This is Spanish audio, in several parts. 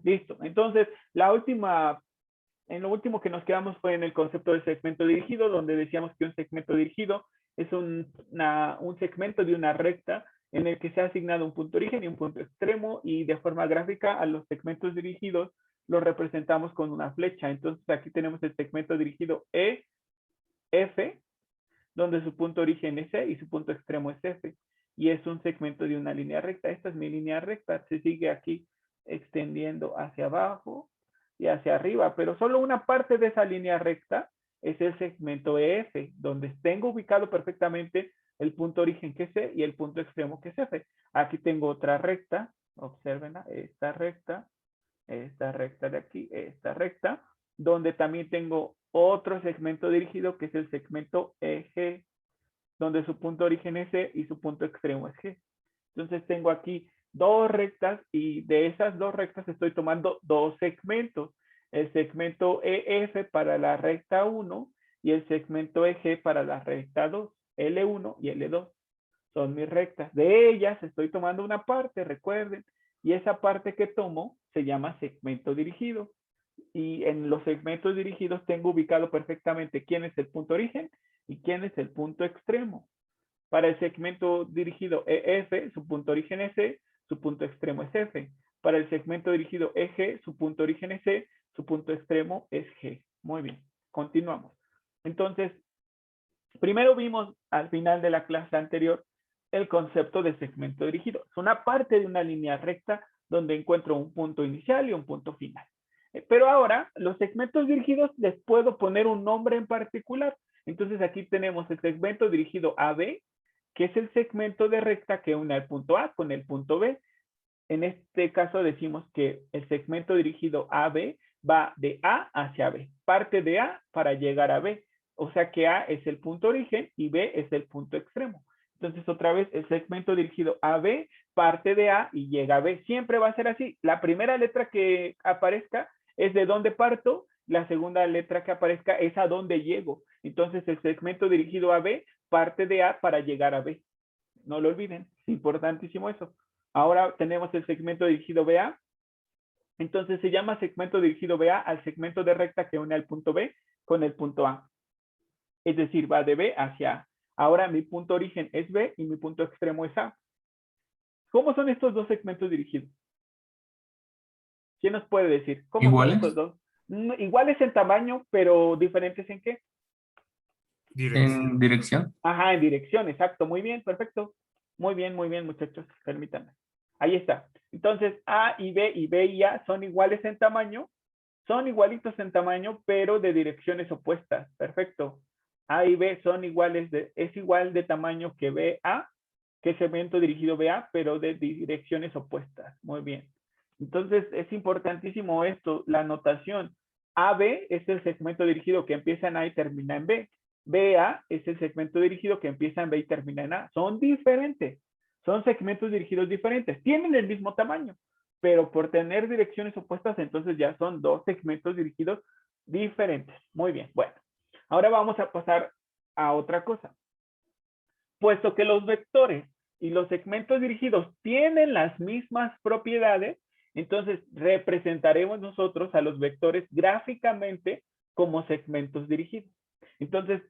Listo. Entonces, en lo último que nos quedamos fue en el concepto de segmento dirigido, donde decíamos que un segmento dirigido es un segmento de una recta en el que se ha asignado un punto origen y un punto extremo, y de forma gráfica a los segmentos dirigidos los representamos con una flecha. Entonces aquí tenemos el segmento dirigido EF, donde su punto origen es C y su punto extremo es F, y es un segmento de una línea recta. Esta es mi línea recta, se sigue aquí extendiendo hacia abajo y hacia arriba, pero solo una parte de esa línea recta es el segmento EF, donde tengo ubicado perfectamente el punto origen que es C y el punto extremo que es F. Aquí tengo otra recta, observen esta recta de aquí, esta recta, donde también tengo otro segmento dirigido que es el segmento EG, donde su punto origen es C y su punto extremo es G. Entonces tengo aquí dos rectas, y de esas dos rectas estoy tomando dos segmentos. El segmento EF para la recta 1 y el segmento EG para la recta 2, L1 y L2. Son mis rectas. De ellas estoy tomando una parte, recuerden, y esa parte que tomo se llama segmento dirigido. Y en los segmentos dirigidos tengo ubicado perfectamente quién es el punto origen y quién es el punto extremo. Para el segmento dirigido EF, su punto origen es C, su punto extremo es F. Para el segmento dirigido EG, su punto origen es C, su punto extremo es G. Muy bien, continuamos. Entonces, primero vimos al final de la clase anterior el concepto de segmento dirigido. Es una parte de una línea recta donde encuentro un punto inicial y un punto final. Pero ahora, los segmentos dirigidos les puedo poner un nombre en particular. Entonces aquí tenemos el segmento dirigido AB, que es el segmento de recta que une el punto A con el punto B. En este caso decimos que el segmento dirigido AB va de A hacia B, parte de A para llegar a B. O sea que A es el punto origen y B es el punto extremo. Entonces, otra vez, el segmento dirigido AB parte de A y llega a B. Siempre va a ser así. La primera letra que aparezca es de dónde parto, la segunda letra que aparezca es a dónde llego. Entonces, el segmento dirigido a B parte de A para llegar a B. No lo olviden, es importantísimo eso. Ahora tenemos el segmento dirigido BA. Entonces se llama segmento dirigido BA al segmento de recta que une al punto B con el punto A. Es decir, va de B hacia A. Ahora mi punto origen es B y mi punto extremo es A. ¿Cómo son estos dos segmentos dirigidos? ¿Quién nos puede decir? ¿Cómo son estos ¿Iguales? dos? Iguales en tamaño, pero diferentes en qué? En Dirección. dirección. Ajá, en dirección, exacto. Muy bien, perfecto. Muy bien, muchachos. Permítanme. Ahí está. Entonces, A y B y A son iguales en tamaño. Son igualitos en tamaño, pero de direcciones opuestas. Perfecto. A y B son iguales, es igual de tamaño que BA, que segmento dirigido BA, pero de direcciones opuestas. Muy bien. Entonces, es importantísimo esto, la notación. AB es el segmento dirigido que empieza en A y termina en B. BA es el segmento dirigido que empieza en B y termina en A. Son diferentes. Son segmentos dirigidos diferentes. Tienen el mismo tamaño, pero por tener direcciones opuestas, entonces ya son dos segmentos dirigidos diferentes. Muy bien. Bueno, ahora vamos a pasar a otra cosa. Puesto que los vectores y los segmentos dirigidos tienen las mismas propiedades, entonces representaremos nosotros a los vectores gráficamente como segmentos dirigidos. Entonces,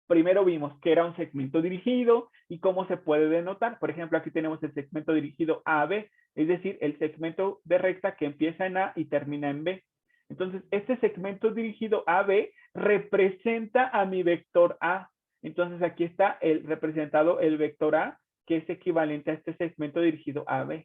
primero vimos que era un segmento dirigido y cómo se puede denotar. Por ejemplo, aquí tenemos el segmento dirigido AB, es decir, el segmento de recta que empieza en A y termina en B. Entonces, este segmento dirigido AB representa a mi vector A. Entonces, aquí está representado el vector A, que es equivalente a este segmento dirigido AB.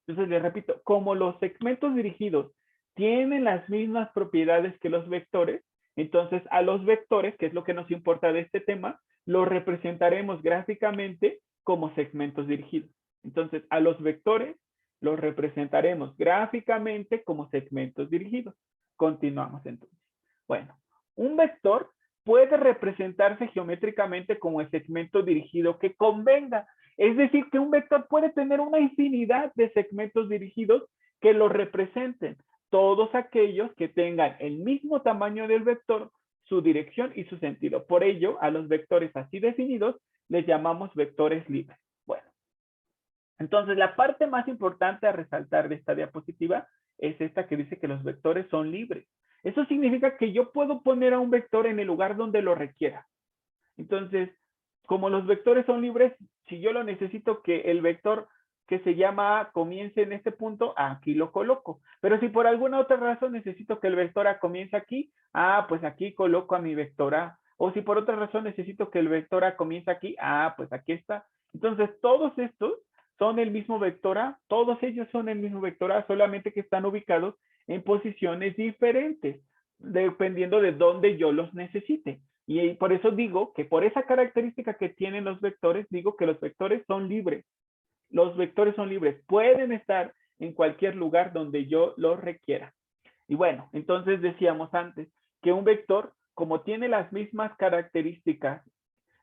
Entonces, les repito, como los segmentos dirigidos tienen las mismas propiedades que los vectores, entonces a los vectores, que es lo que nos importa de este tema, los representaremos gráficamente como segmentos dirigidos. Entonces, a los vectores los representaremos gráficamente como segmentos dirigidos. Continuamos entonces. Bueno, un vector puede representarse geométricamente como el segmento dirigido que convenga. Es decir, que un vector puede tener una infinidad de segmentos dirigidos que lo representen. Todos aquellos que tengan el mismo tamaño del vector, su dirección y su sentido. Por ello, a los vectores así definidos les llamamos vectores libres. Bueno, entonces la parte más importante a resaltar de esta diapositiva es esta que dice que los vectores son libres. Eso significa que yo puedo poner a un vector en el lugar donde lo requiera. Entonces, como los vectores son libres, si yo lo necesito que el vector que se llama A comience en este punto, aquí lo coloco. Pero si por alguna otra razón necesito que el vector A comience aquí, pues aquí coloco a mi vector A. O si por otra razón necesito que el vector A comience aquí, pues aquí está. Entonces, todos estos son el mismo vector A, todos ellos son el mismo vector A, solamente que están ubicados en posiciones diferentes, dependiendo de dónde yo los necesite. Y por eso digo que por esa característica que tienen los vectores, digo que los vectores son libres. Los vectores son libres, pueden estar en cualquier lugar donde yo los requiera. Y bueno, entonces decíamos antes que un vector, como tiene las mismas características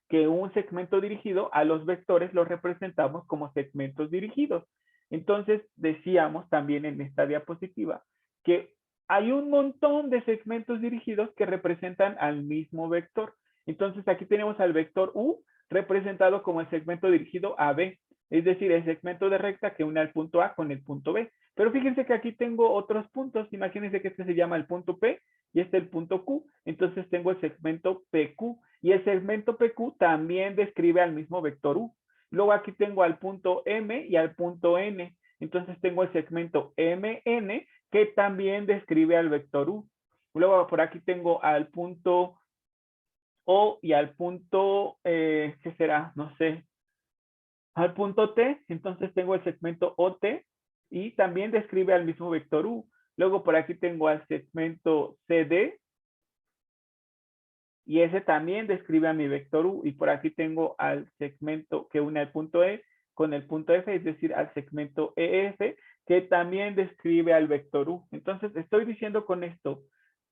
que un segmento dirigido, a los vectores los representamos como segmentos dirigidos. Entonces decíamos también en esta diapositiva que hay un montón de segmentos dirigidos que representan al mismo vector. Entonces aquí tenemos al vector U representado como el segmento dirigido AB, es decir, el segmento de recta que une al punto A con el punto B. Pero fíjense que aquí tengo otros puntos. Imagínense que este se llama el punto P y este el punto Q. Entonces tengo el segmento PQ y el segmento PQ también describe al mismo vector U. Luego aquí tengo al punto M y al punto N. Entonces tengo el segmento MN que también describe al vector U. Luego por aquí tengo al punto O y al punto, ¿qué será? No sé, al punto T, entonces tengo el segmento OT y también describe al mismo vector U. Luego por aquí tengo al segmento CD y ese también describe a mi vector U. Y por aquí tengo al segmento que une al punto E con el punto F, es decir, al segmento EF, que también describe al vector U. Entonces, estoy diciendo con esto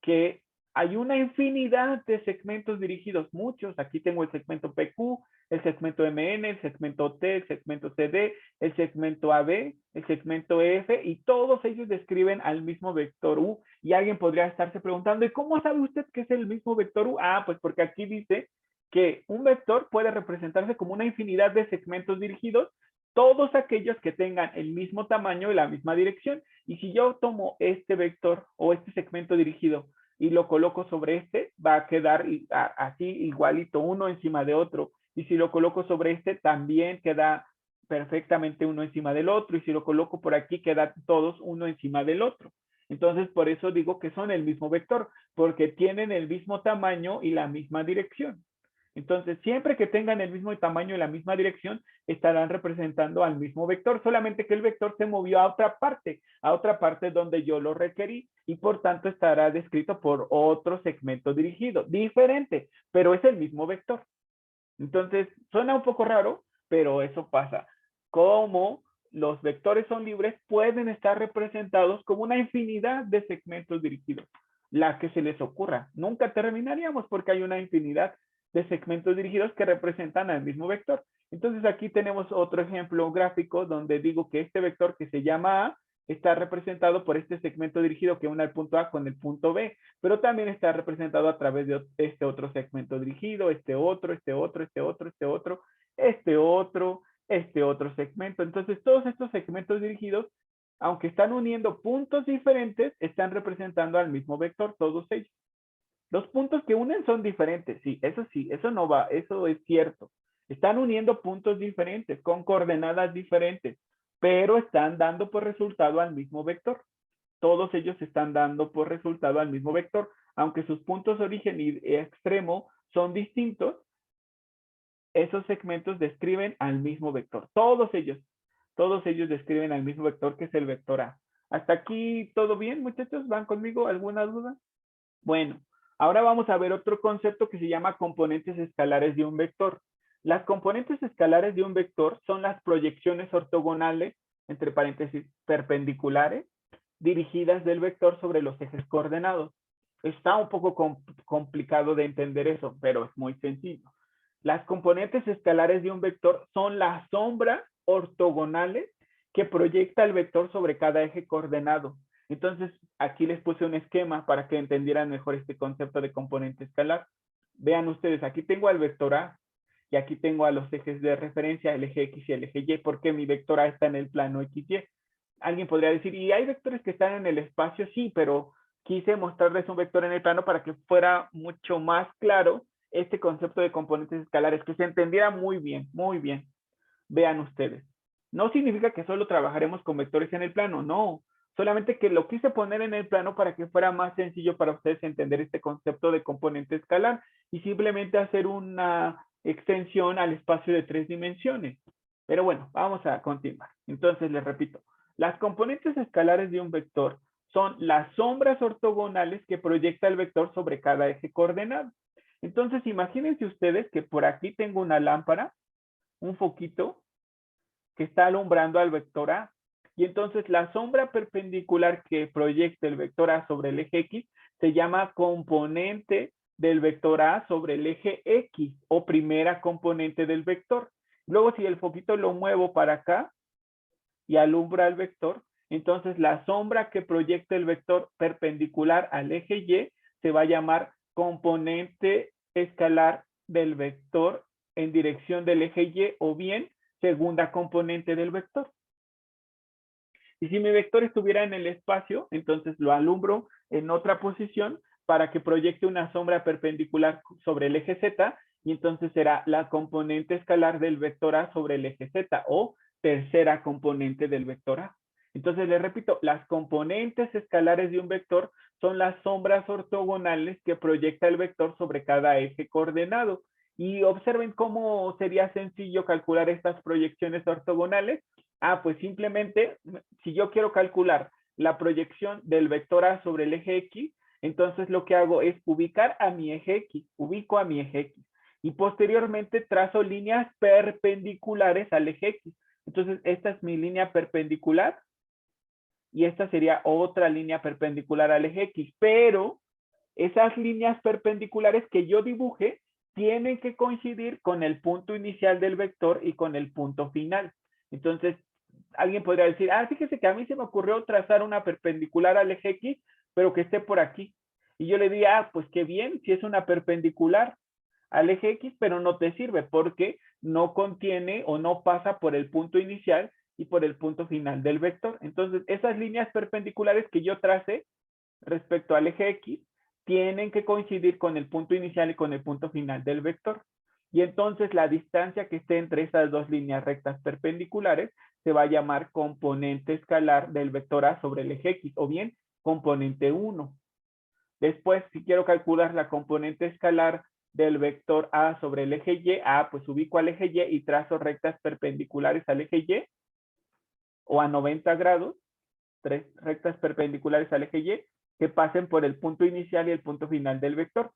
que hay una infinidad de segmentos dirigidos, muchos. Aquí tengo el segmento PQ, el segmento MN, el segmento T, el segmento CD, el segmento AB, el segmento EF, y todos ellos describen al mismo vector U. Y alguien podría estarse preguntando, ¿y cómo sabe usted que es el mismo vector U? Pues porque aquí dice que un vector puede representarse como una infinidad de segmentos dirigidos, todos aquellos que tengan el mismo tamaño y la misma dirección. Y si yo tomo este vector o este segmento dirigido y lo coloco sobre este, va a quedar así igualito uno encima de otro. Y si lo coloco sobre este, también queda perfectamente uno encima del otro. Y si lo coloco por aquí, queda todos uno encima del otro. Entonces, por eso digo que son el mismo vector, porque tienen el mismo tamaño y la misma dirección. Entonces, siempre que tengan el mismo tamaño y la misma dirección, estarán representando al mismo vector, solamente que el vector se movió a otra parte donde yo lo requerí, y por tanto estará descrito por otro segmento dirigido, diferente, pero es el mismo vector. Entonces, suena un poco raro, pero eso pasa. Como los vectores son libres, pueden estar representados como una infinidad de segmentos dirigidos, la que se les ocurra. Nunca terminaríamos porque hay una infinidad de segmentos dirigidos que representan al mismo vector. Entonces aquí tenemos otro ejemplo gráfico donde digo que este vector que se llama A está representado por este segmento dirigido que une al punto A con el punto B, pero también está representado a través de este otro segmento dirigido, este otro, este otro, este otro, este otro, este otro, este otro segmento. Entonces todos estos segmentos dirigidos, aunque están uniendo puntos diferentes, están representando al mismo vector, todos ellos. Los puntos que unen son diferentes, sí, eso no va, eso es cierto. Están uniendo puntos diferentes, con coordenadas diferentes, pero están dando por resultado al mismo vector. Todos ellos están dando por resultado al mismo vector, aunque sus puntos origen y extremo son distintos, esos segmentos describen al mismo vector. Todos ellos describen al mismo vector que es el vector A. ¿Hasta aquí todo bien, muchachos? ¿Van conmigo? ¿Alguna duda? Bueno, ahora vamos a ver otro concepto que se llama componentes escalares de un vector. Las componentes escalares de un vector son las proyecciones ortogonales, entre paréntesis, perpendiculares, dirigidas del vector sobre los ejes coordenados. Está un poco complicado de entender eso, pero es muy sencillo. Las componentes escalares de un vector son las sombras ortogonales que proyecta el vector sobre cada eje coordenado. Entonces, aquí les puse un esquema para que entendieran mejor este concepto de componente escalar. Vean ustedes, aquí tengo al vector A y aquí tengo a los ejes de referencia, el eje X y el eje Y, porque mi vector A está en el plano XY. Alguien podría decir, ¿y hay vectores que están en el espacio? Sí, pero quise mostrarles un vector en el plano para que fuera mucho más claro este concepto de componentes escalares, que se entendiera muy bien, muy bien. Vean ustedes. No significa que solo trabajaremos con vectores en el plano, no. Solamente que lo quise poner en el plano para que fuera más sencillo para ustedes entender este concepto de componente escalar y simplemente hacer una extensión al espacio de 3 dimensiones. Pero bueno, vamos a continuar. Entonces, les repito, las componentes escalares de un vector son las sombras ortogonales que proyecta el vector sobre cada eje coordenado. Entonces, imagínense ustedes que por aquí tengo una lámpara, un foquito, que está alumbrando al vector A. Y entonces la sombra perpendicular que proyecta el vector A sobre el eje X se llama componente del vector A sobre el eje X o primera componente del vector. Luego si el foquito lo muevo para acá y alumbra el vector, entonces la sombra que proyecta el vector perpendicular al eje Y se va a llamar componente escalar del vector en dirección del eje Y o bien segunda componente del vector. Y si mi vector estuviera en el espacio, entonces lo alumbro en otra posición para que proyecte una sombra perpendicular sobre el eje Z y entonces será la componente escalar del vector A sobre el eje Z o tercera componente del vector A. Entonces les repito, las componentes escalares de un vector son las sombras ortogonales que proyecta el vector sobre cada eje coordenado. Y observen cómo sería sencillo calcular estas proyecciones ortogonales. Pues simplemente, si yo quiero calcular la proyección del vector A sobre el eje X, entonces lo que hago es ubicar a mi eje X, ubico a mi eje X y posteriormente trazo líneas perpendiculares al eje X. Entonces esta es mi línea perpendicular y esta sería otra línea perpendicular al eje X, pero esas líneas perpendiculares que yo dibuje tienen que coincidir con el punto inicial del vector y con el punto final. Entonces, alguien podría decir, fíjese que a mí se me ocurrió trazar una perpendicular al eje X, pero que esté por aquí. Y yo le diría, pues qué bien, si es una perpendicular al eje X, pero no te sirve porque no contiene o no pasa por el punto inicial y por el punto final del vector. Entonces, esas líneas perpendiculares que yo trace respecto al eje X tienen que coincidir con el punto inicial y con el punto final del vector. Y entonces la distancia que esté entre esas dos líneas rectas perpendiculares se va a llamar componente escalar del vector A sobre el eje X o bien componente 1. Después, si quiero calcular la componente escalar del vector A sobre el eje Y, pues ubico al eje Y y trazo rectas perpendiculares al eje Y o a 90 grados, 3 rectas perpendiculares al eje Y que pasen por el punto inicial y el punto final del vector.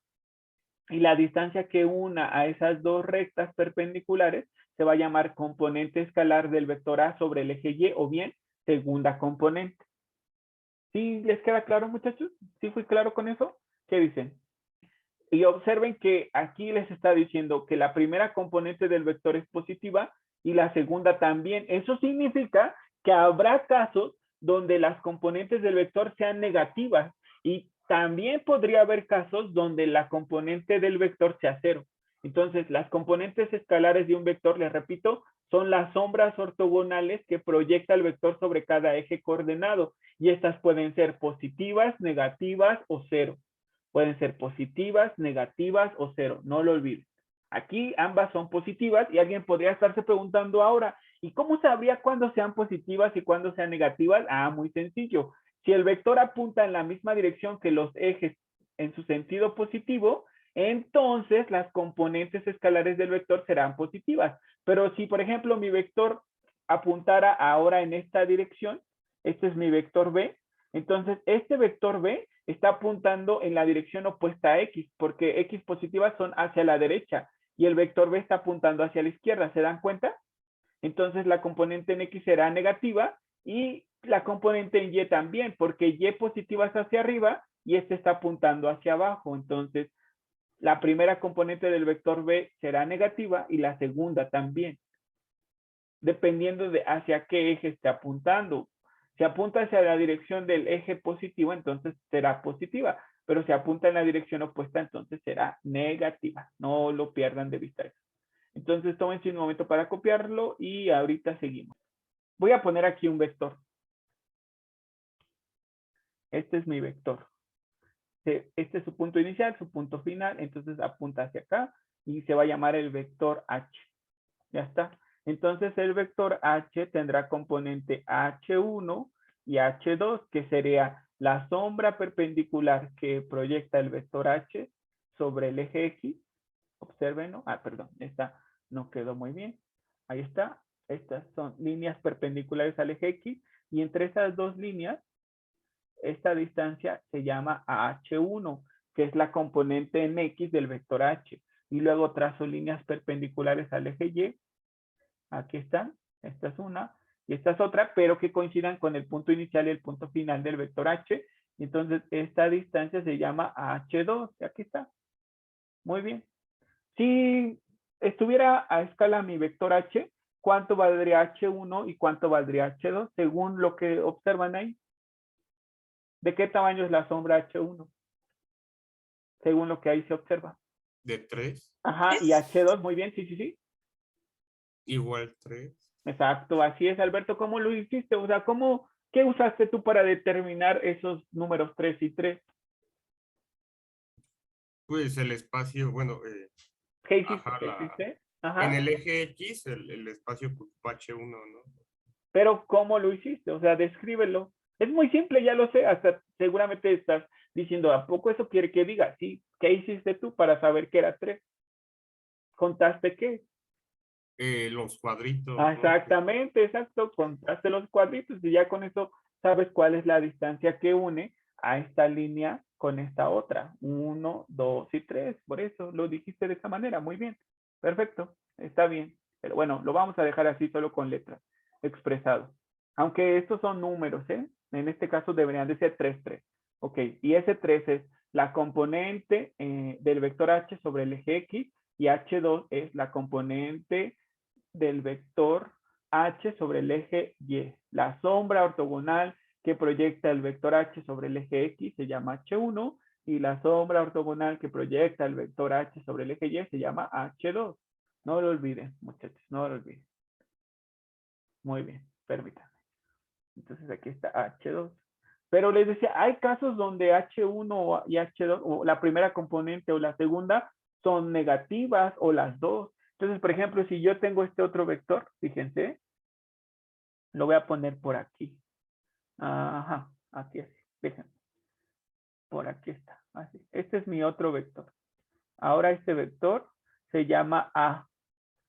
Y la distancia que una a esas dos rectas perpendiculares se va a llamar componente escalar del vector A sobre el eje Y o bien segunda componente. ¿Sí les queda claro, muchachos? ¿Sí fui claro con eso? ¿Qué dicen? Y observen que aquí les está diciendo que la primera componente del vector es positiva y la segunda también. Eso significa que habrá casos donde las componentes del vector sean negativas y también podría haber casos donde la componente del vector sea cero. Entonces, las componentes escalares de un vector, les repito, son las sombras ortogonales que proyecta el vector sobre cada eje coordenado y estas pueden ser positivas, negativas o cero. Pueden ser positivas, negativas o cero, no lo olviden. Aquí ambas son positivas y alguien podría estarse preguntando ahora, ¿y cómo sabría cuándo sean positivas y cuándo sean negativas? Muy sencillo. Si el vector apunta en la misma dirección que los ejes en su sentido positivo, entonces las componentes escalares del vector serán positivas. Pero si, por ejemplo, mi vector apuntara ahora en esta dirección, este es mi vector B, entonces este vector B está apuntando en la dirección opuesta a X, porque X positivas son hacia la derecha y el vector B está apuntando hacia la izquierda, ¿se dan cuenta? Entonces la componente en X será negativa y la componente en Y también, porque Y positiva es hacia arriba y este está apuntando hacia abajo. Entonces la primera componente del vector B será negativa y la segunda también, dependiendo de hacia qué eje esté apuntando. Si apunta hacia la dirección del eje positivo, entonces será positiva, pero si apunta en la dirección opuesta, entonces será negativa. No lo pierdan de vista eso. Entonces tómense un momento para copiarlo y ahorita seguimos. Voy a poner aquí un vector. Este es mi vector. Este es su punto inicial, su punto final, entonces apunta hacia acá y se va a llamar el vector H. Ya está. Entonces el vector H tendrá componente H1 y H2, que sería la sombra perpendicular que proyecta el vector H sobre el eje X. Observen, ¿no? Ah, perdón, esta no quedó muy bien. Ahí está. Estas son líneas perpendiculares al eje X y entre esas dos líneas, esta distancia se llama H1, que es la componente en X del vector H. Y luego trazo líneas perpendiculares al eje Y. Aquí están. Esta es una y esta es otra, pero que coincidan con el punto inicial y el punto final del vector H. Entonces, esta distancia se llama H2. Y aquí está. Muy bien. Si estuviera a escala mi vector H, ¿cuánto valdría H1 y cuánto valdría H2? Según lo que observan ahí. ¿De qué tamaño es la sombra H1? Según lo que ahí se observa. De 3, Ajá, y H2, muy bien, sí, sí, sí. igual 3. Exacto, así es, Alberto. ¿Cómo lo hiciste? O sea, ¿qué usaste tú para determinar esos números 3 y 3? Pues el espacio, bueno, ¿Qué hiciste? ajá, ¿Qué hiciste? en Ajá. el eje X, el espacio ocupa H1, ¿no? Pero ¿cómo lo hiciste? O sea, descríbelo. Es muy simple, ya lo sé. Hasta seguramente estás diciendo, ¿a poco eso quiere que diga? Sí. ¿Qué hiciste tú para saber que era 3? ¿Contaste qué? Los cuadritos, Ah, ¿no? exactamente, exacto. Contaste los cuadritos y ya con eso sabes cuál es la distancia que une a esta línea con esta otra. 1, 2 y 3. Por eso lo dijiste de esta manera. Muy bien. Perfecto. Está bien. Pero bueno, lo vamos a dejar así solo con letras expresado. Aunque estos son números, ¿eh? En este caso deberían de ser 3, 3. Ok. Y ese 3 es la componente del vector H sobre el eje X y H2 es la componente del vector H sobre el eje Y. La sombra ortogonal que proyecta el vector H sobre el eje X se llama H1 y la sombra ortogonal que proyecta el vector H sobre el eje Y se llama H2. No lo olviden, muchachos, no lo olviden. Muy bien, permítanme. Entonces aquí está H2. Pero les decía, hay casos donde H1 y H2, o la primera componente o la segunda, son negativas o las dos. Entonces, por ejemplo, si yo tengo este otro vector, fíjense, lo voy a poner por aquí. Ajá, aquí así, déjenme. Por aquí está, así. Este es mi otro vector. Ahora este vector se llama A.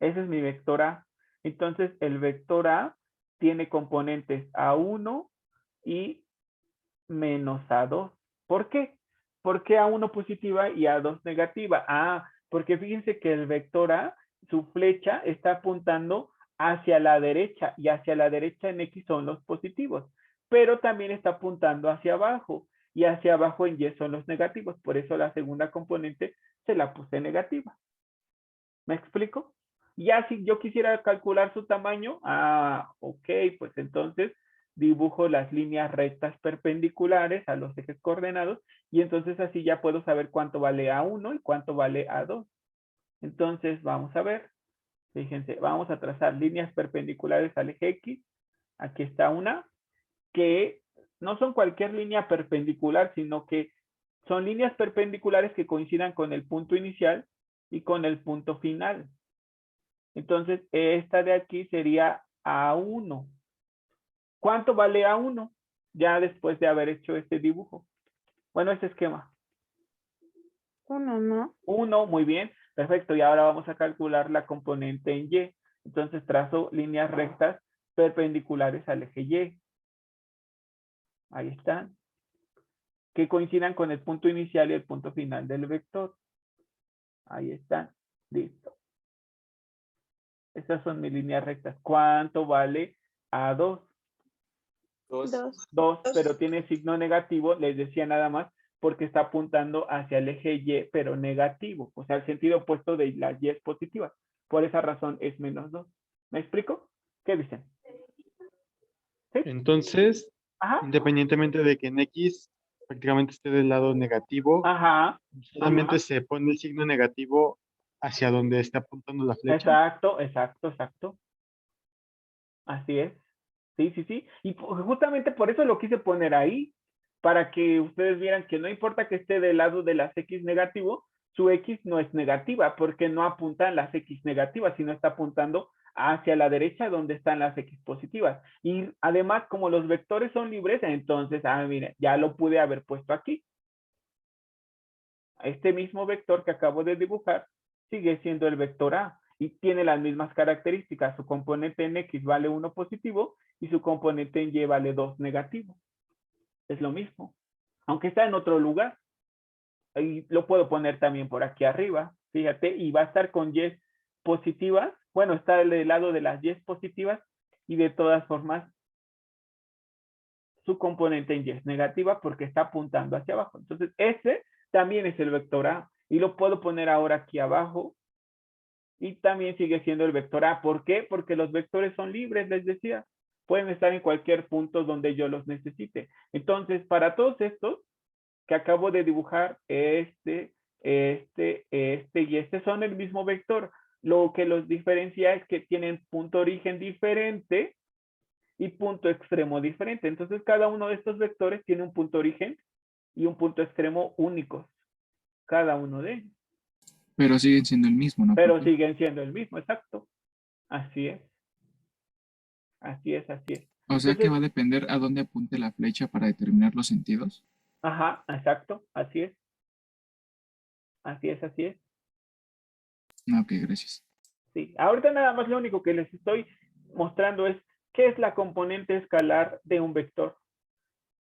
Ese es mi vector A. Entonces, el vector A tiene componentes A1 y menos A2. ¿Por qué? ¿Por qué A1 positiva y A2 negativa? Ah, porque fíjense que el vector A, su flecha está apuntando hacia la derecha y hacia la derecha en X son los positivos, pero también está apuntando hacia abajo y hacia abajo en Y son los negativos. Por eso la segunda componente se la puse negativa. ¿Me explico? Ya si yo quisiera calcular su tamaño, ok, pues entonces dibujo las líneas rectas perpendiculares a los ejes coordenados y entonces así ya puedo saber cuánto vale A1 y cuánto vale A2. Entonces vamos a ver, fíjense, vamos a trazar líneas perpendiculares al eje X. Aquí está una que no son cualquier línea perpendicular, sino que son líneas perpendiculares que coincidan con el punto inicial y con el punto final. Entonces, esta de aquí sería A1. ¿Cuánto vale A1? Ya después de haber hecho este dibujo. Bueno, este esquema. 1, ¿no? 1, muy bien. Perfecto. Y ahora vamos a calcular la componente en Y. Entonces, trazo líneas rectas perpendiculares al eje Y. Ahí están. Que coincidan con el punto inicial y el punto final del vector. Ahí están. Listo. Estas son mis líneas rectas. ¿Cuánto vale A2? 2. 2, pero tiene signo negativo, les decía nada más, porque está apuntando hacia el eje Y, pero negativo, o sea, el sentido opuesto de la Y es positiva. Por esa razón es menos 2. ¿Me explico? ¿Qué dicen? ¿Sí? Entonces, Ajá, independientemente de que en X prácticamente esté del lado negativo, ajá, solamente ajá. se pone el signo negativo hacia donde está apuntando la flecha. Exacto, exacto, exacto. Así es. Sí, sí, sí. Y justamente por eso lo quise poner ahí, para que ustedes vieran que no importa que esté del lado de las X negativo, su X no es negativa, porque no apuntan las X negativas, sino está apuntando hacia la derecha donde están las X positivas. Y además, como los vectores son libres, entonces, miren, ya lo pude haber puesto aquí. Este mismo vector que acabo de dibujar sigue siendo el vector A y tiene las mismas características. Su componente en X vale 1 positivo y su componente en Y vale 2 negativo. Es lo mismo, aunque está en otro lugar. Y lo puedo poner también por aquí arriba, fíjate, y va a estar con Y positivas. Bueno, está del lado de las Y positivas y de todas formas su componente en Y es negativa porque está apuntando hacia abajo. Entonces, ese también es el vector A y lo puedo poner ahora aquí abajo y también sigue siendo el vector A. ¿Por qué? Porque los vectores son libres, les decía. Pueden estar en cualquier punto donde yo los necesite. Entonces, para todos estos que acabo de dibujar, este y este son el mismo vector. Lo que los diferencia es que tienen punto origen diferente y punto extremo diferente. Entonces, cada uno de estos vectores tiene un punto origen y un punto extremo únicos. Cada uno de ellos. Pero siguen siendo el mismo, ¿no? Pero profe? siguen siendo el mismo, exacto. Así es. Así es, así es. O sea que Entonces, va a depender a dónde apunte la flecha para determinar los sentidos. ajá, exacto, así es. Así es, así es. Ok, gracias. Sí, ahorita nada más lo único que les estoy mostrando es qué es la componente escalar de un vector.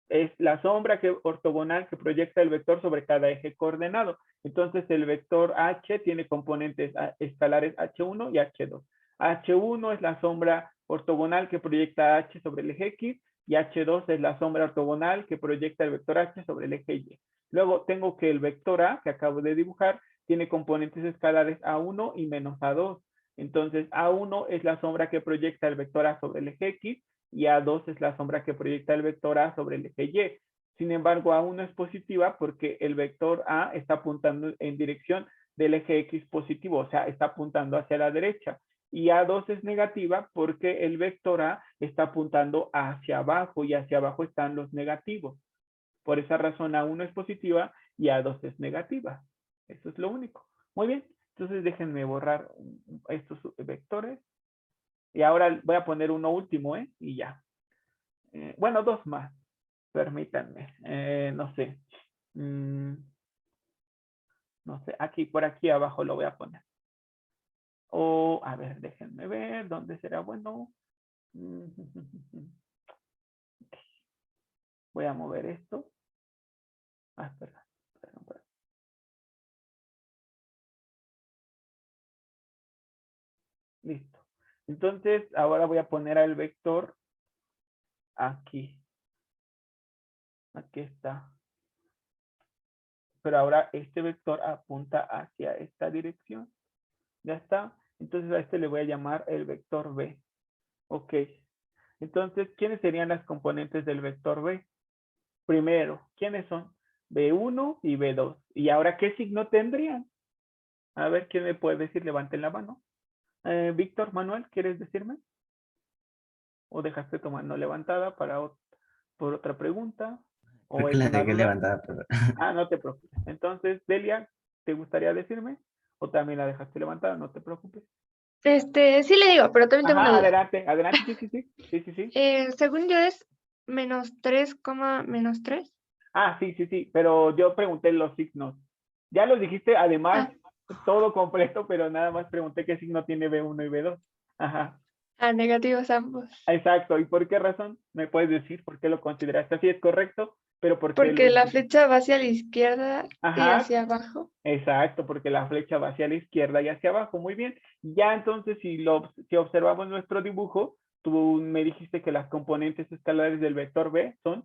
Es la sombra ortogonal que proyecta el vector sobre cada eje coordenado. Entonces el vector H tiene componentes escalares H1 y H2. H1 es la sombra ortogonal que proyecta H sobre el eje X y H2 es la sombra ortogonal que proyecta el vector H sobre el eje Y. Luego tengo que el vector A, que acabo de dibujar, tiene componentes escalares A1 y menos A2. Entonces A1 es la sombra que proyecta el vector A sobre el eje X y A2 es la sombra que proyecta el vector A sobre el eje Y. Sin embargo, A1 es positiva porque el vector A está apuntando en dirección del eje X positivo, o sea, está apuntando hacia la derecha. Y A2 es negativa porque el vector A está apuntando hacia abajo y hacia abajo están los negativos. Por esa razón A1 es positiva y A2 es negativa. Eso es lo único. Muy bien, entonces déjenme borrar estos vectores. Y ahora voy a poner uno último, y ya. Bueno, dos más. Permítanme. No sé. No sé. Aquí, por aquí abajo lo voy a poner. O, a ver, déjenme ver. ¿Dónde será bueno? Voy a mover esto. Perdón. Listo. Entonces, ahora voy a poner al vector aquí. Aquí está. Pero ahora este vector apunta hacia esta dirección. Ya está. Entonces a este le voy a llamar el vector B. Ok. Entonces, ¿quiénes serían las componentes del vector B? Primero, ¿quiénes son? B1 y B2. ¿Y ahora qué signo tendrían? A ver, ¿quién me puede decir? Levanten la mano. Víctor, Manuel, ¿quieres decirme? ¿O dejaste tu mano levantada por otra pregunta? ¿O Creo que es la una dejé duda? levantada, pero No te preocupes. Entonces, Delia, ¿te gustaría decirme? ¿O también la dejaste levantada? No te preocupes. Sí le digo, pero también tengo una Ajá, duda. adelante, adelante, sí. Según yo es -3, -3. Sí, pero yo pregunté los signos. Ya los dijiste, además, todo completo, pero nada más pregunté qué signo tiene B1 y B2. Ajá, Negativos ambos. exacto. ¿Y por qué razón? ¿Me puedes decir por qué lo consideraste así? Es correcto, pero ¿por qué Porque lo... la flecha va hacia la izquierda y Ajá, hacia abajo. exacto, porque la flecha va hacia la izquierda y hacia abajo. Muy bien. Ya entonces, si observamos nuestro dibujo, tú me dijiste que las componentes escalares del vector B son...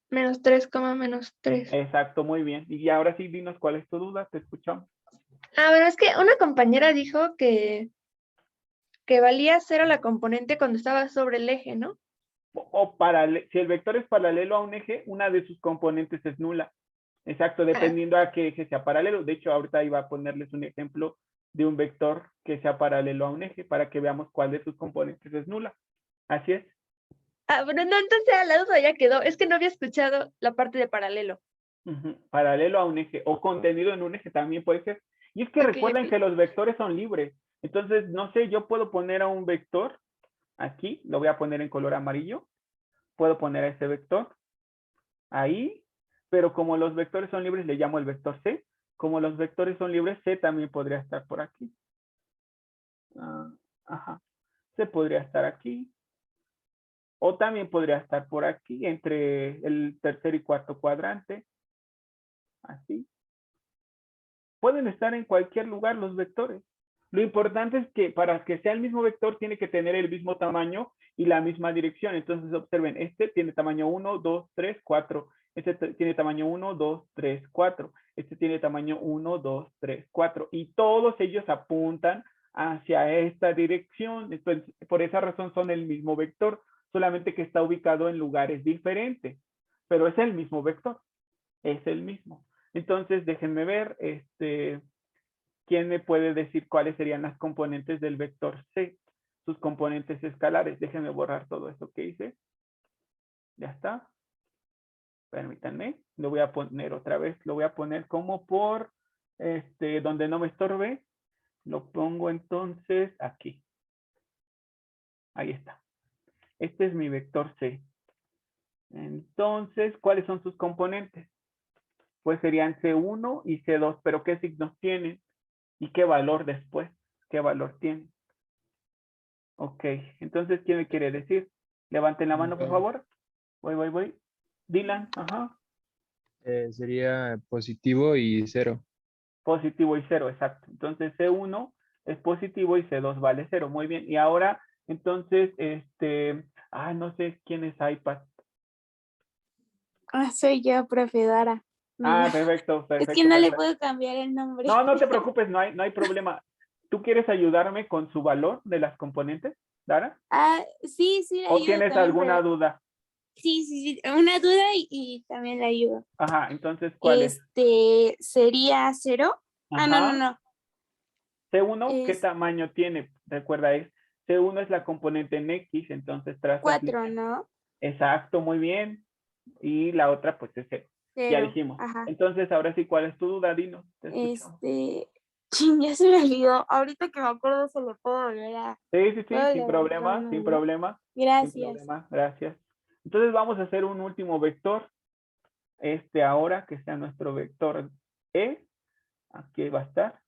-3, -3. Exacto, muy bien. Y ahora sí, dinos cuál es tu duda, te escuchamos. Bueno, es que una compañera dijo que valía 0 la componente cuando estaba sobre el eje, ¿no? Si el vector es paralelo a un eje, una de sus componentes es nula. Exacto, dependiendo a qué eje sea paralelo. De hecho, ahorita iba a ponerles un ejemplo de un vector que sea paralelo a un eje para que veamos cuál de sus componentes es nula. Así es. Ah, bueno, no, entonces la duda ya quedó. Es que no había escuchado la parte de paralelo. Ujú, paralelo a un eje o contenido en un eje también puede ser. Y es que Ok, recuerden ok. que los vectores son libres. Entonces, no sé, yo puedo poner a un vector aquí, lo voy a poner en color amarillo. Puedo poner a ese vector ahí, pero como los vectores son libres, le llamo el vector C. Como los vectores son libres, C también podría estar por aquí. Ah, ajá. C podría estar aquí. O también podría estar por aquí, entre el tercer y cuarto cuadrante. Así. Pueden estar en cualquier lugar los vectores. Lo importante es que para que sea el mismo vector tiene que tener el mismo tamaño y la misma dirección. Entonces observen, este tiene tamaño 1, 2, 3, 4. Este tiene tamaño 1, 2, 3, 4. Este tiene tamaño 1, 2, 3, 4. Y todos ellos apuntan hacia esta dirección. Entonces, por esa razón son el mismo vector, solamente que está ubicado en lugares diferentes. Pero es el mismo vector, es el mismo. Entonces, déjenme ver, ¿quién me puede decir cuáles serían las componentes del vector C? Sus componentes escalares. Déjenme borrar todo esto que hice. Ya está. Permítanme. Lo voy a poner otra vez. Lo voy a poner como por donde no me estorbe. Lo pongo entonces aquí. Ahí está. Este es mi vector C. Entonces, ¿cuáles son sus componentes? Pues serían C1 y C2, pero ¿qué signos tienen? ¿Y qué valor después? ¿Qué valor tienen? Ok, entonces, ¿quién me quiere decir? Levanten la mano, por favor. Voy. Dylan, ajá. Sería positivo y 0. Positivo y 0, exacto. Entonces, C1 es positivo y C2 vale 0. Muy bien. Y ahora, entonces, no sé quién es iPad. Soy yo, profe Dara. Ah, perfecto. Es que no le puedo cambiar el nombre. No, no te preocupes, no hay problema. ¿Tú quieres ayudarme con su valor de las componentes, Dara? Sí, le ¿O ayudo tienes también, alguna duda? sí, una duda y también le ayudo. Ajá, entonces, ¿cuál es? Sería 0. Ajá. No. C1, ¿qué Es tamaño tiene? Recuerda, C1 es la componente en X, entonces trazas 4, ¿no? exacto, muy bien. Y la otra, pues es 0. Ya 0. dijimos. Ajá. Entonces, ahora sí, ¿cuál es tu duda? Dinos, te escuchamos. Ya se me olvidó. Ahorita que me acuerdo se lo puedo volver a... Sí, puedo sin problema, sin levantarlo. problema. Sin Gracias. problema, gracias. Entonces vamos a hacer un último vector. Ahora, que sea nuestro vector E. Aquí va a estar.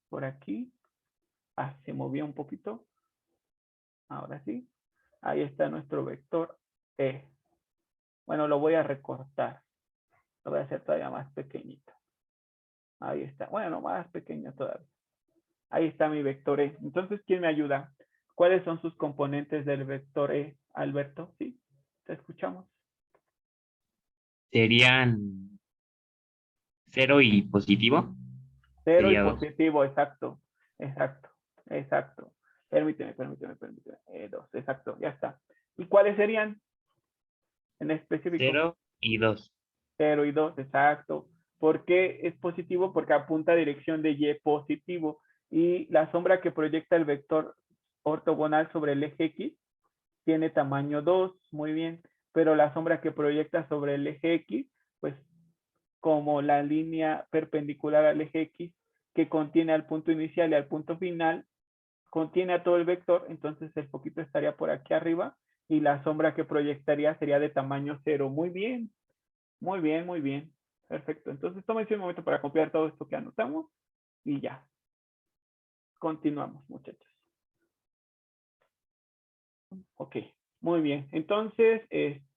Por aquí. Se movió un poquito. Ahora sí. Ahí está nuestro vector E. Bueno, lo voy a recortar. Lo voy a hacer todavía más pequeñito. Ahí está. Bueno, más pequeño todavía. Ahí está mi vector E. Entonces, ¿quién me ayuda? ¿Cuáles son sus componentes del vector E, Alberto? Sí, te escuchamos. Serían 0 y positivo. 0 y Sería 2. positivo, exacto. Permíteme. 2, exacto, ya está. ¿Y cuáles serían en específico? 0 y 2. 0 y 2, exacto. ¿Por qué es positivo? Porque apunta a dirección de Y positivo. Y la sombra que proyecta el vector ortogonal sobre el eje X tiene tamaño 2, muy bien. Pero la sombra que proyecta sobre el eje X, pues como la línea perpendicular al eje X que contiene al punto inicial y al punto final, contiene a todo el vector, entonces el foquito estaría por aquí arriba y la sombra que proyectaría sería de tamaño 0. Muy bien. Perfecto. Entonces tómense un momento para copiar todo esto que anotamos y ya. Continuamos, muchachos. Ok, muy bien. Entonces,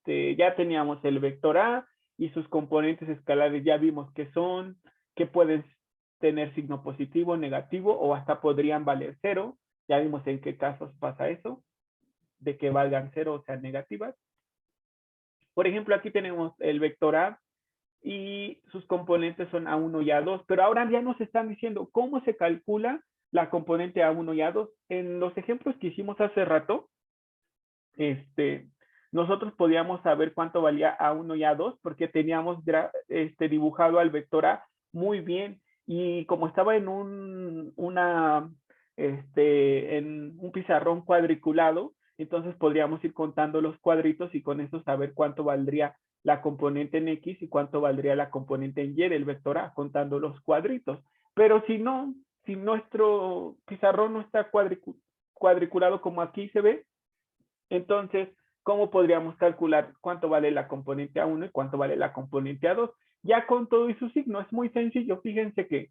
ya teníamos el vector A y sus componentes escalares. Ya vimos que son, que pueden tener signo positivo, negativo o hasta podrían valer 0. Ya vimos en qué casos pasa eso, de que valgan 0 o sean negativas. Por ejemplo, aquí tenemos el vector A y sus componentes son A1 y A2, pero ahora ya nos están diciendo cómo se calcula la componente A1 y A2. En los ejemplos que hicimos hace rato, nosotros podíamos saber cuánto valía A1 y A2 porque teníamos dibujado al vector A muy bien, y como estaba en un pizarrón cuadriculado, Entonces podríamos ir contando los cuadritos y con eso saber cuánto valdría la componente en X y cuánto valdría la componente en Y del vector A, contando los cuadritos. Pero si no, si nuestro pizarrón no está cuadriculado como aquí se ve, entonces, ¿cómo podríamos calcular cuánto vale la componente A1 y cuánto vale la componente A2? Ya con todo y su signo, es muy sencillo. Fíjense que,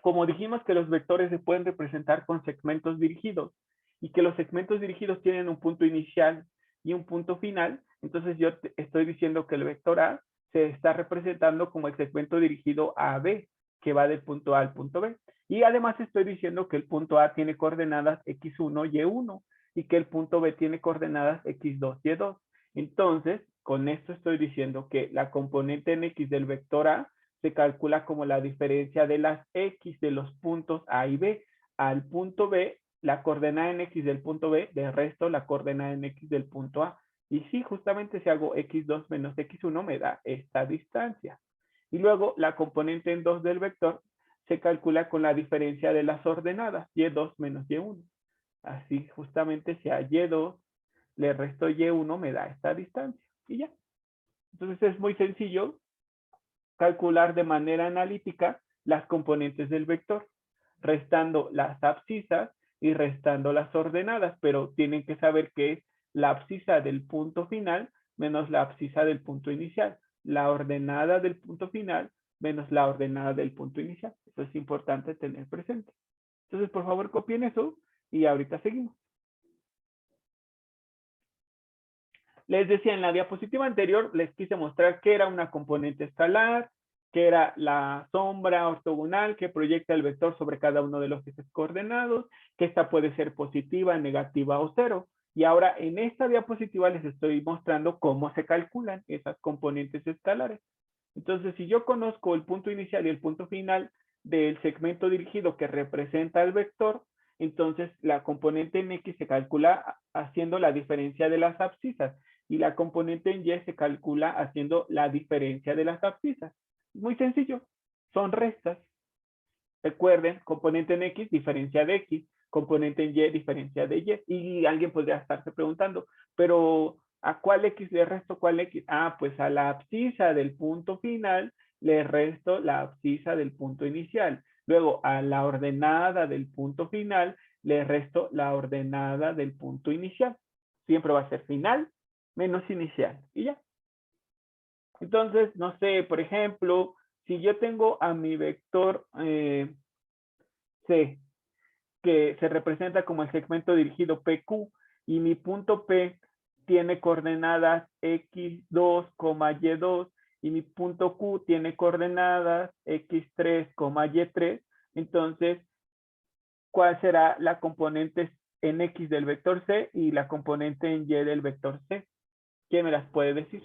como dijimos que los vectores se pueden representar con segmentos dirigidos y que los segmentos dirigidos tienen un punto inicial y un punto final, entonces yo estoy diciendo que el vector A se está representando como el segmento dirigido AB, que va del punto A al punto B. Y además estoy diciendo que el punto A tiene coordenadas X1, Y1 y que el punto B tiene coordenadas X2, Y2. Entonces, con esto estoy diciendo que la componente en X del vector A se calcula como la diferencia de las X de los puntos A y B. Al punto B, la coordenada en X del punto B, de resto la coordenada en X del punto A. Y sí, justamente si hago X2 menos X1 me da esta distancia. Y luego la componente en 2 del vector se calcula con la diferencia de las ordenadas, Y2 menos Y1. Así justamente si a Y2 le resto Y1 me da esta distancia. Y ya. Entonces es muy sencillo calcular de manera analítica las componentes del vector, restando las abscisas y restando las ordenadas, pero tienen que saber que es la abscisa del punto final menos la abscisa del punto inicial, la ordenada del punto final menos la ordenada del punto inicial. Eso es importante tener presente. Entonces, por favor, copien eso y ahorita seguimos. Les decía en la diapositiva anterior, les quise mostrar qué era una componente escalar, qué era la sombra ortogonal que proyecta el vector sobre cada uno de los ejes coordenados, que esta puede ser positiva, negativa o cero. Y ahora en esta diapositiva les estoy mostrando cómo se calculan esas componentes escalares. Entonces, si yo conozco el punto inicial y el punto final del segmento dirigido que representa el vector, entonces la componente en X se calcula haciendo la diferencia de las abscisas y la componente en Y se calcula haciendo la diferencia de las abscisas. Muy sencillo, son restas. Recuerden, componente en X, diferencia de X, componente en Y, diferencia de Y. Y alguien podría estarse preguntando, pero ¿a cuál X le resto cuál X? Ah, pues a la abscisa del punto final le resto la abscisa del punto inicial. Luego a la ordenada del punto final le resto la ordenada del punto inicial. Siempre va a ser final menos inicial. Y ya. Entonces, no sé, por ejemplo, si yo tengo a mi vector C, que se representa como el segmento dirigido PQ, y mi punto P tiene coordenadas X2, Y2, y mi punto Q tiene coordenadas X3, Y3, entonces, ¿cuál será la componente en X del vector C y la componente en Y del vector C? ¿Quién me las puede decir?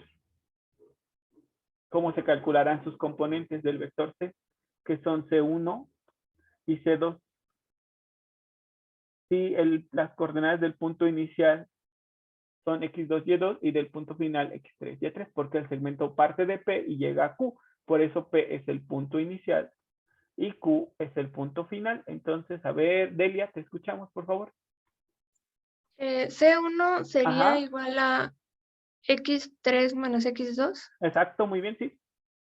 ¿Cómo se calcularán sus componentes del vector C? Que son C1 y C2. Si las coordenadas del punto inicial son X2, Y2 y del punto final X3, Y3, porque el segmento parte de P y llega a Q. Por eso P es el punto inicial y Q es el punto final. Entonces, a ver, Delia, te escuchamos, por favor. C1 sería Ajá. igual a X3 menos X2 Exacto, muy bien, sí.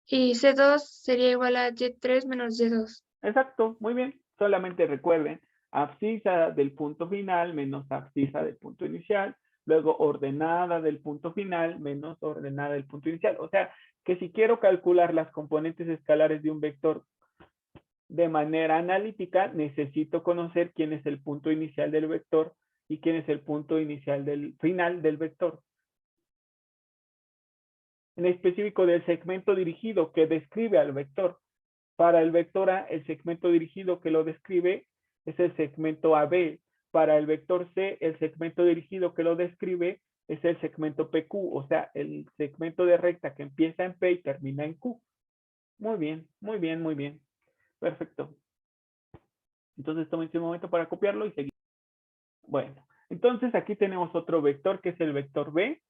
y C2 sería igual a Y3 menos Y2. Exacto, muy bien. Solamente recuerden, abscisa del punto final menos abscisa del punto inicial, luego ordenada del punto final menos ordenada del punto inicial. O sea, que si quiero calcular las componentes escalares de un vector de manera analítica, necesito conocer quién es el punto inicial del vector y quién es el punto inicial del final del vector. En específico del segmento dirigido que describe al vector. Para el vector A, el segmento dirigido que lo describe es el segmento AB. Para el vector C, el segmento dirigido que lo describe es el segmento PQ, o sea, el segmento de recta que empieza en P y termina en Q. Muy bien, muy bien, muy bien. Perfecto. Entonces tómense un momento para copiarlo y seguir. Bueno, entonces aquí tenemos otro vector que es el vector B,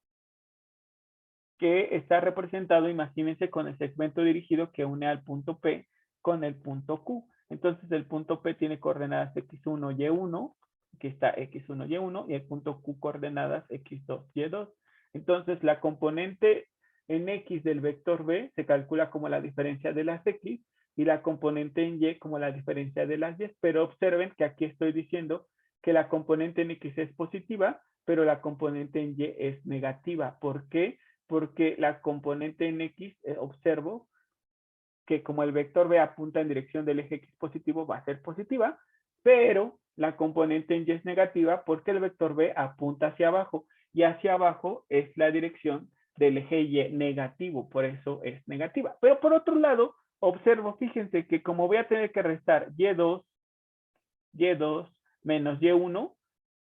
que está representado, imagínense, con el segmento dirigido que une al punto P con el punto Q. Entonces el punto P tiene coordenadas X1, Y1. aquí está x1, y1, y el punto Q coordenadas x2, y2. Entonces, la componente en x del vector b se calcula como la diferencia de las x, y la componente en y como la diferencia de las y, pero observen que aquí estoy diciendo que la componente en x es positiva, pero la componente en y es negativa. ¿Por qué? Porque la componente en x, observo que como el vector b apunta en dirección del eje x positivo, va a ser positiva, pero la componente en y es negativa porque el vector b apunta hacia abajo, y hacia abajo es la dirección del eje y negativo, por eso es negativa. Pero por otro lado, observo, fíjense que como voy a tener que restar y2 menos y1,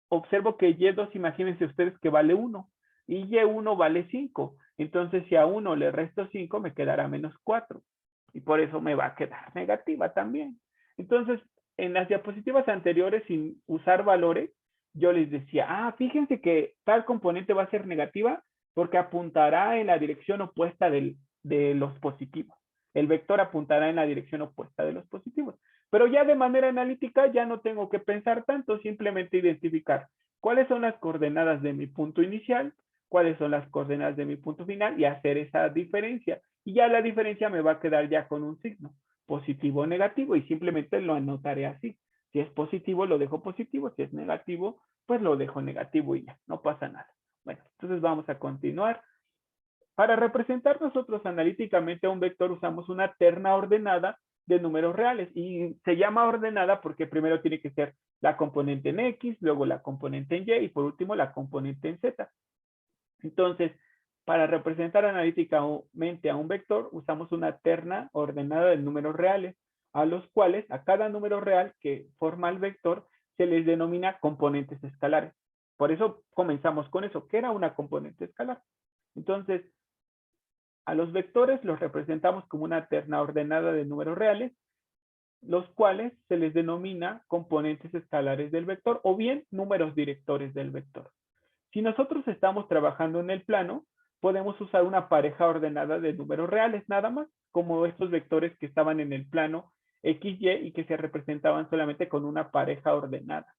observo que y2, imagínense ustedes que vale 1, y y1 vale 5. Entonces, si a 1 le resto 5, me quedará menos 4. Y por eso me va a quedar negativa también. Entonces, en las diapositivas anteriores, sin usar valores, yo les decía, fíjense que tal componente va a ser negativa porque apuntará en la dirección opuesta de los positivos. El vector apuntará en la dirección opuesta de los positivos. Pero ya de manera analítica ya no tengo que pensar tanto, simplemente identificar cuáles son las coordenadas de mi punto inicial, cuáles son las coordenadas de mi punto final y hacer esa diferencia. Y ya la diferencia me va a quedar ya con un signo, positivo o negativo, y simplemente lo anotaré así. Si es positivo, lo dejo positivo. Si es negativo, pues lo dejo negativo y ya, no pasa nada. Bueno, entonces vamos a continuar. Para representar nosotros analíticamente a un vector usamos una terna ordenada de números reales, y se llama ordenada porque primero tiene que ser la componente en X, luego la componente en Y y por último la componente en Z. Entonces, para representar analíticamente a un vector usamos una terna ordenada de números reales, a los cuales a cada número real que forma el vector se les denomina componentes escalares. Por eso comenzamos con eso, que era una componente escalar. Entonces, a los vectores los representamos como una terna ordenada de números reales, los cuales se les denomina componentes escalares del vector o bien números directores del vector. Si nosotros estamos trabajando en el plano, podemos usar una pareja ordenada de números reales nada más, como estos vectores que estaban en el plano XY y que se representaban solamente con una pareja ordenada.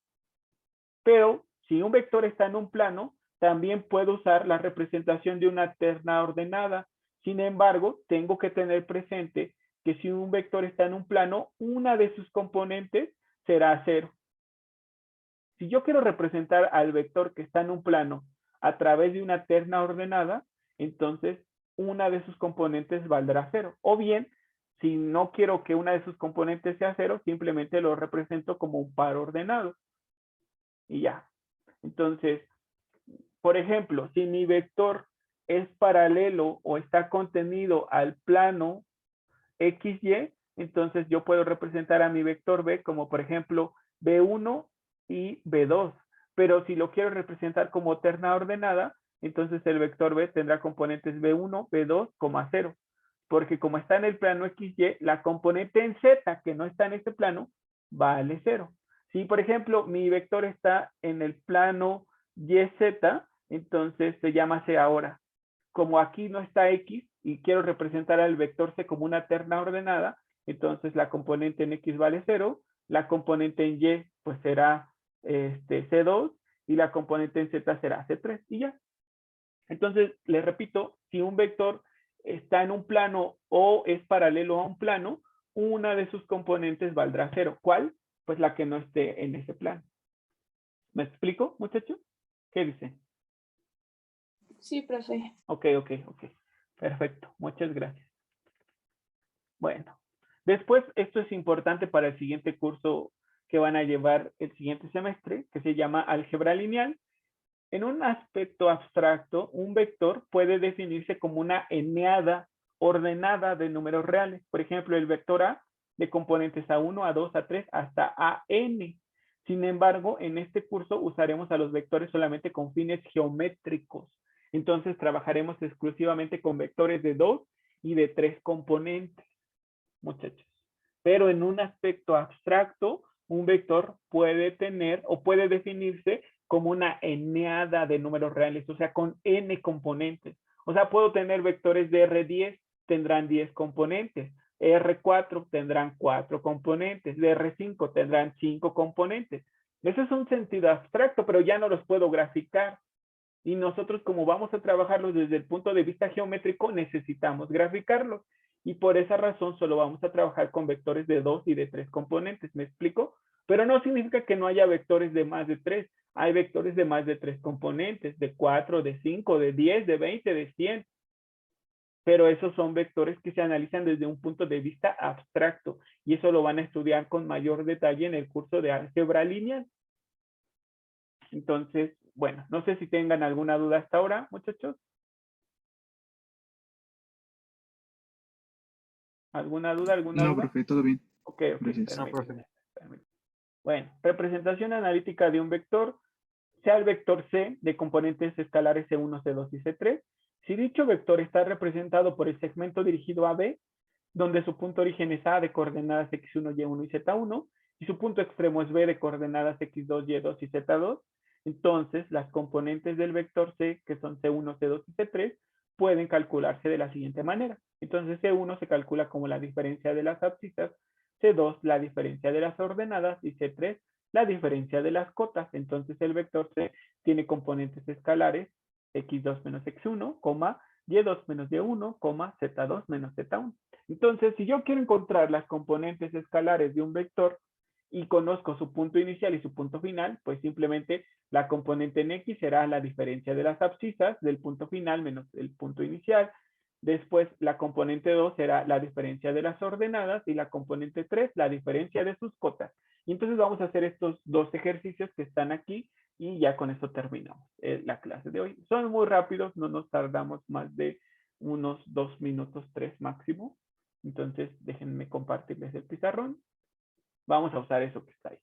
Pero si un vector está en un plano, también puedo usar la representación de una terna ordenada. Sin embargo, tengo que tener presente que si un vector está en un plano, una de sus componentes será 0. Si yo quiero representar al vector que está en un plano a través de una terna ordenada, entonces una de sus componentes valdrá 0. O bien, si no quiero que una de sus componentes sea 0, simplemente lo represento como un par ordenado. Y ya. Entonces, por ejemplo, si mi vector es paralelo o está contenido al plano XY, entonces yo puedo representar a mi vector B como, por ejemplo, B1 y B2. Pero si lo quiero representar como terna ordenada, entonces el vector B tendrá componentes B1, B2, 0. Porque como está en el plano XY, la componente en Z, que no está en este plano, vale 0. Si, por ejemplo, mi vector está en el plano YZ, entonces se llama C ahora. Como aquí no está X y quiero representar al vector C como una terna ordenada, entonces la componente en X vale 0, la componente en Y pues será C2 y la componente en Z será C3 y ya. Entonces, les repito, si un vector está en un plano o es paralelo a un plano, una de sus componentes valdrá 0. ¿Cuál? Pues la que no esté en ese plano. ¿Me explico, muchachos? ¿Qué dicen? Sí, profe. Ok. Perfecto. Muchas gracias. Bueno, después esto es importante para el siguiente curso que van a llevar el siguiente semestre, que se llama álgebra lineal. En un aspecto abstracto, un vector puede definirse como una eneada ordenada de números reales. Por ejemplo, el vector A de componentes A1, A2, A3 hasta AN. Sin embargo, en este curso usaremos a los vectores solamente con fines geométricos. Entonces trabajaremos exclusivamente con vectores de 2 y de 3 componentes, muchachos. Pero en un aspecto abstracto, un vector puede tener o puede definirse como una eneada de números reales, o sea, con n componentes. O sea, puedo tener vectores de R10, tendrán 10 componentes. R4 tendrán 4 componentes. De R5 tendrán 5 componentes. Eso es un sentido abstracto, pero ya no los puedo graficar. Y nosotros, como vamos a trabajarlos desde el punto de vista geométrico, necesitamos graficarlos. Y por esa razón solo vamos a trabajar con vectores de 2 y de 3 componentes. ¿Me explico? Pero no significa que no haya vectores de más de 3. Hay vectores de más de 3 componentes, de 4, de 5, de 10, de 20, de 100. Pero esos son vectores que se analizan desde un punto de vista abstracto. Y eso lo van a estudiar con mayor detalle en el curso de álgebra lineal. Entonces, bueno, no sé si tengan alguna duda hasta ahora, muchachos. ¿Alguna duda? ¿Alguna No, duda? profe, todo bien. Ok, Gracias. No, profe. permíteme. Bueno, representación analítica de un vector, sea el vector C de componentes escalares C1, C2 y C3. Si dicho vector está representado por el segmento dirigido a B, donde su punto origen es A de coordenadas X1, Y1 y Z1, y su punto extremo es B de coordenadas X2, Y2 y Z2, entonces las componentes del vector C, que son C1, C2 y C3, pueden calcularse de la siguiente manera. Entonces C1 se calcula como la diferencia de las abscisas, C2 la diferencia de las ordenadas y C3 la diferencia de las cotas. Entonces el vector C tiene componentes escalares X2 menos X1, Y2 menos Y1, Z2 menos Z1. Entonces, si yo quiero encontrar las componentes escalares de un vector y conozco su punto inicial y su punto final, pues simplemente la componente en X será la diferencia de las abscisas del punto final menos el punto inicial. Después, la componente 2 será la diferencia de las ordenadas y la componente 3 la diferencia de sus cotas. Y entonces vamos a hacer estos dos ejercicios que están aquí y ya con esto terminamos la clase de hoy. Son muy rápidos, no nos tardamos más de unos 2 minutos, 3 máximo. Entonces, déjenme compartirles el pizarrón. Vamos a usar eso que está ahí,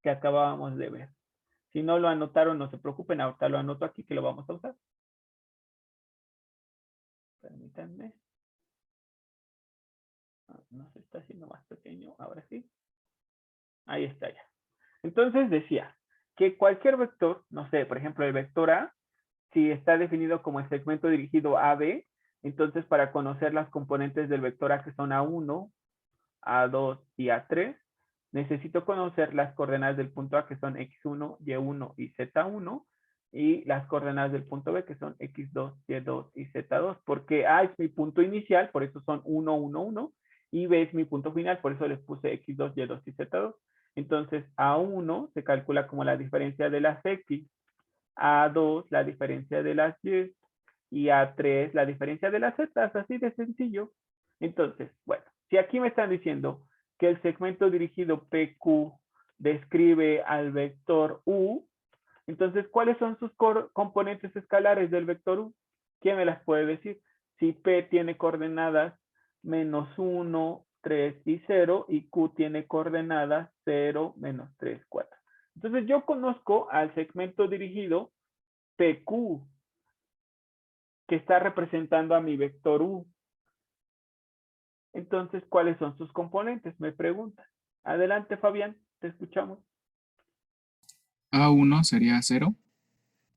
que acabábamos de ver. Si no lo anotaron, no se preocupen, ahorita lo anoto aquí que lo vamos a usar. Permítanme. No se está haciendo más pequeño, ahora sí. Ahí está ya. Entonces decía que cualquier vector, no sé, por ejemplo el vector A, si está definido como el segmento dirigido AB, entonces para conocer las componentes del vector A que son A1, A2 y A3, necesito conocer las coordenadas del punto A que son X1, Y1 y Z1 y las coordenadas del punto B que son X2, Y2 y Z2, porque A es mi punto inicial, por eso son 1, 1, 1, y B es mi punto final, por eso les puse X2, Y2 y Z2. Entonces, A1 se calcula como la diferencia de las X, A2 la diferencia de las Y A3 la diferencia de las Z, así de sencillo. Entonces, bueno, si aquí me están diciendo que el segmento dirigido PQ describe al vector U, entonces, ¿cuáles son sus componentes escalares del vector U? ¿Quién me las puede decir? Si P tiene coordenadas menos 1, 3 y 0 y Q tiene coordenadas 0, menos 3, 4. Entonces yo conozco al segmento dirigido PQ que está representando a mi vector U. Entonces, ¿cuáles son sus componentes? Me pregunta. Adelante, Fabián, te escuchamos. A1 sería 0.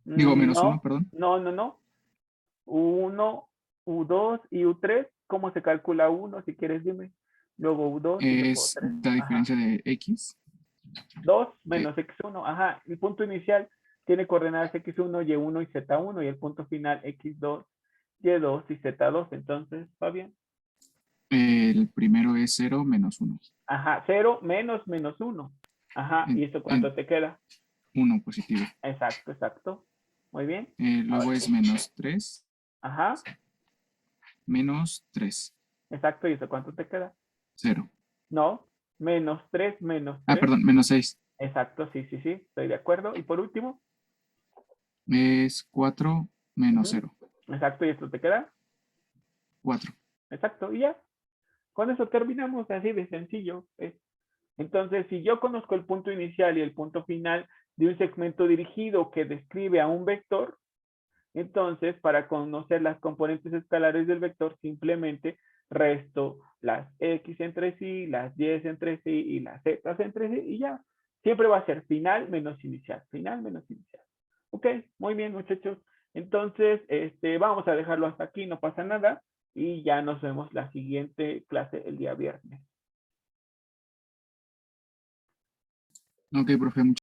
Digo, menos 1, perdón. No. U1, U2 y U3, ¿cómo se calcula 1? Si quieres, dime. Luego U2 y luego Es 3. la diferencia de X. 2 menos X1. Ajá. El punto inicial tiene coordenadas X1, Y1 y Z1 y el punto final X2, Y2 y Z2. Entonces, Fabián. El primero es 0 menos 1. Ajá. 0 menos 1. Ajá. ¿Y eso cuánto te queda? 1 positivo. Exacto. Muy bien. Luego es menos 3. Ajá. Menos 3. Exacto. ¿Y eso cuánto te queda? 0. No. Menos 3 menos 3. Perdón, menos 6. Exacto, sí, estoy de acuerdo. Y por último. Es 4 menos 0. Exacto, ¿y esto te queda? 4. Exacto, y ya. Con eso terminamos así de sencillo. Entonces, si yo conozco el punto inicial y el punto final de un segmento dirigido que describe a un vector, entonces, para conocer las componentes escalares del vector, simplemente resto las X entre sí, las Y entre sí y las Z entre sí y ya. Siempre va a ser final menos inicial, final menos inicial. Ok, muy bien, muchachos. Entonces, vamos a dejarlo hasta aquí, no pasa nada. Y ya nos vemos la siguiente clase el día viernes. Ok, profe, muchas